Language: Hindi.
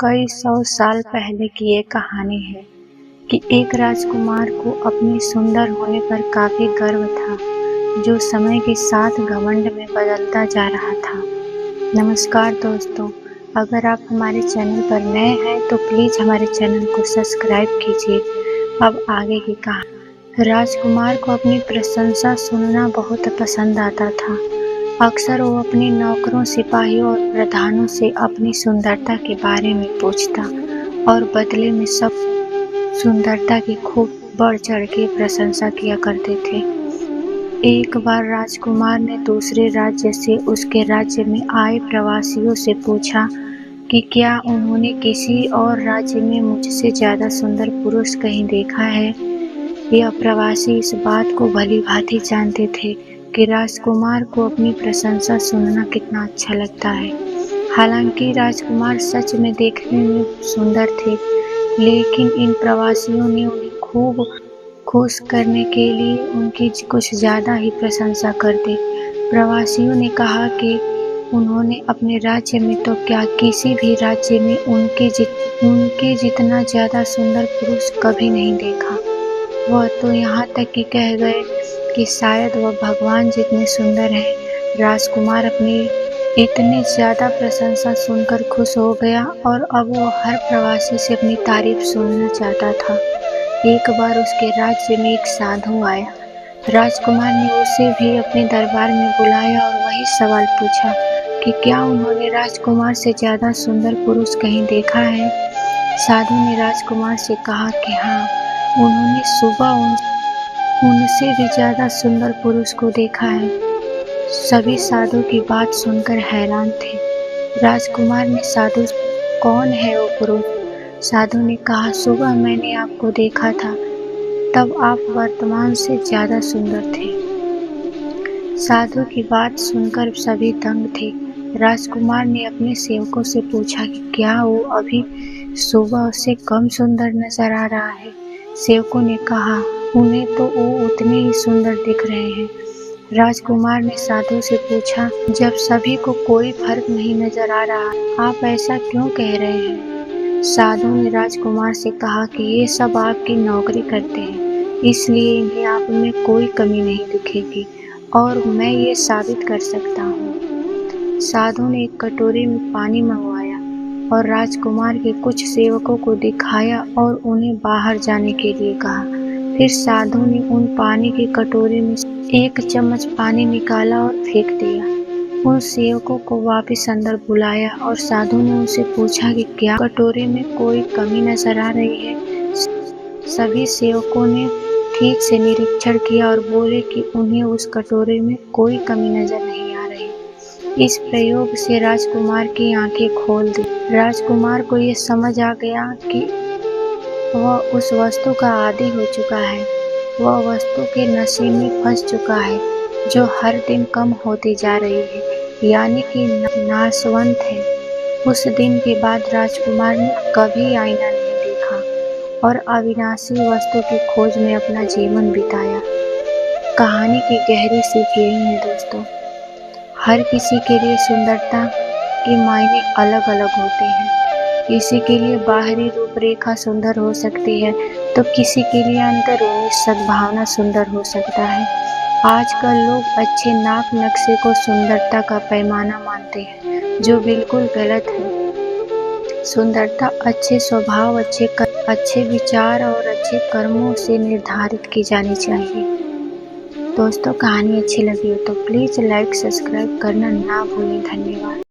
कई सौ साल पहले की ये कहानी है कि एक राजकुमार को अपने सुंदर होने पर काफी गर्व था, जो समय के साथ घमंड में बदलता जा रहा था। नमस्कार दोस्तों, अगर आप हमारे चैनल पर नए हैं तो प्लीज़ हमारे चैनल को सब्सक्राइब कीजिए। अब आगे की कहानी। राजकुमार को अपनी प्रशंसा सुनना बहुत पसंद आता था। अक्सर वो अपने नौकरों, सिपाहियों और प्रधानों से अपनी सुंदरता के बारे में पूछता और बदले में सब सुंदरता की खूब बढ़ चढ़ के प्रशंसा किया करते थे। एक बार राजकुमार ने दूसरे राज्य से उसके राज्य में आए प्रवासियों से पूछा कि क्या उन्होंने किसी और राज्य में मुझसे ज्यादा सुंदर पुरुष कहीं देखा है। यह प्रवासी इस बात को भली-भांति जानते थे कि राजकुमार को अपनी प्रशंसा सुनना कितना अच्छा लगता है। हालांकि राजकुमार सच में देखने में सुंदर थे, लेकिन इन प्रवासियों ने उन्हें खूब खुश करने के लिए उनकी कुछ ज्यादा ही प्रशंसा कर दी। प्रवासियों ने कहा कि उन्होंने अपने राज्य में तो क्या, किसी भी राज्य में उनके जितना ज्यादा सुंदर पुरुष कभी नहीं देखा। वह तो यहाँ तक कि कह गए कि शायद वह भगवान जितने सुंदर हैं। राजकुमार अपनी इतनी ज्यादा प्रशंसा सुनकर खुश हो गया और अब वह हर प्रवासी से अपनी तारीफ सुनना चाहता था। एक बार उसके राज्य में एक साधु आया। राजकुमार ने उसे भी अपने दरबार में बुलाया और वही सवाल पूछा कि क्या उन्होंने राजकुमार से ज्यादा सुंदर पुरुष कहीं देखा है। साधु ने राजकुमार से कहा कि हाँ, उन्होंने सुबह उनसे भी ज्यादा सुंदर पुरुष को देखा है। सभी साधु की बात सुनकर हैरान थे। राजकुमार ने साधु से, कौन है वो पुरुष? साधु ने कहा, सुबह मैंने आपको देखा था, तब आप वर्तमान से ज्यादा सुंदर थे। साधु की बात सुनकर सभी दंग थे। राजकुमार ने अपने सेवकों से पूछा कि क्या वो अभी सुबह से कम सुंदर नजर आ रहा है। सेवकों ने कहा, उन्हें तो वो उतने ही सुंदर दिख रहे हैं। राजकुमार ने साधु से पूछा, जब सभी को कोई फर्क नहीं नजर आ रहा, आप ऐसा क्यों कह रहे हैं? साधु ने राजकुमार से कहा कि ये सब आपकी नौकरी करते हैं, इसलिए इन्हें आप में कोई कमी नहीं दिखेगी और मैं ये साबित कर सकता हूँ। साधु ने एक कटोरे में पानी मंगवाया और राजकुमार के कुछ सेवकों को दिखाया और उन्हें बाहर जाने के लिए कहा। फिर साधु ने उन पानी के कटोरे में एक चम्मच पानी निकाला और फेंक दिया। उन सेवकों को वापस अंदर बुलाया और साधु ने उनसे पूछा कि क्या कटोरे में कोई कमी नजर आ रही है। सभी सेवकों ने ठीक से निरीक्षण किया और बोले कि उन्हें उस कटोरे में कोई कमी नजर नहीं आ रही। इस प्रयोग से राजकुमार की आंखें खोल दी। राजकुमार को ये समझ आ गया कि वह उस वस्तु का आदी हो चुका है। वह वस्तु के नशे में फंस चुका है, जो हर दिन कम होती जा रही है, यानी कि नाशवंत है। उस दिन के बाद राजकुमार ने कभी आईना नहीं देखा और अविनाशी वस्तु की खोज में अपना जीवन बिताया। कहानी की गहरी सीख यही है दोस्तों, हर किसी के लिए सुंदरता के मायने अलग अलग होते हैं। किसी के लिए बाहरी रूपरेखा सुंदर हो सकती है तो किसी के लिए अंदरूनी सद्भावना सुंदर हो सकता है। आजकल लोग अच्छे नाप नक्शे को सुंदरता का पैमाना मानते हैं, जो बिल्कुल गलत है। सुंदरता अच्छे स्वभाव, अच्छे विचार और अच्छे कर्मों से निर्धारित की जानी चाहिए। दोस्तों, कहानी अच्छी लगी हो तो प्लीज़ लाइक सब्सक्राइब करना ना भूलें। धन्यवाद।